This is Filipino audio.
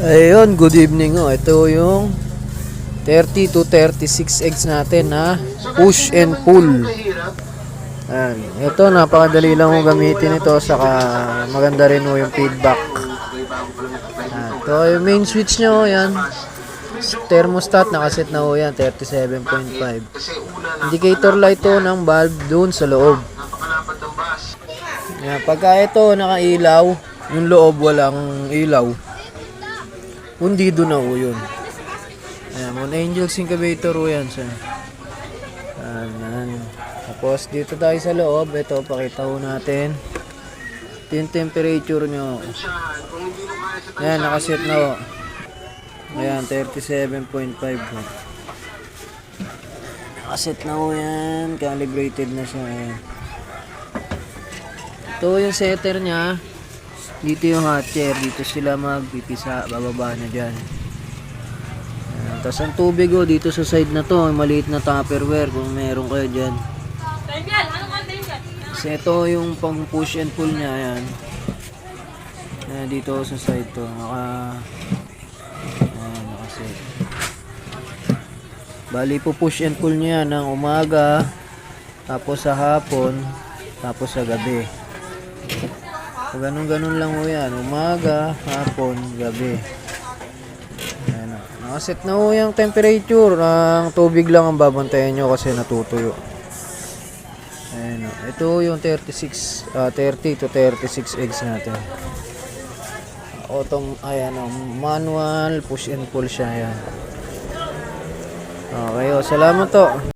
Ayun, good evening. Ito yung 30 to 36 eggs natin na push and pull. Ayan. Ito, napakadali lang kung gamitin ito. Saka maganda rin yung feedback. Ayan. Ito yung main switch nyo. Yan. Thermostat, nakaset na ho yan. 37.5. Indicator light to ng valve dun sa loob. Ayan. Pagka ito nakailaw, yung loob walang ilaw, pundido na ho yun. Ayan, Moon Angels incubator ho yan siya. Ayan. Tapos dito tayo sa loob. Ito, pakita ho natin. Ito yung temperature nyo. Ayan, nakaset na ho. Ayan, 37.5 ho. Nakaset na ho yan. Calibrated na siya. Ayan. Ito yung setter nya. Dito yung hot chair, dito sila magpipisa, bababa na dyan. Tapos ang tubig dito sa side na to, maliit na tupperware kung meron kayo dyan. Kasi ito yung pang push and pull nya, yan. Dito sa side to, nakaset. Bali po push and pull nya ng umaga, tapos sa hapon, tapos sa gabi. So, ganun lang ho yan. Umaga, hapon, gabi. Ayan o. Nakaset na ho yung temperature. Ang tubig lang ang babantayan nyo kasi natutuyo. Ayan o. Ito yung 30 to 36 eggs natin. Ayan o. Manual, push and pull siya. Ayan. Okay o. Salamat to.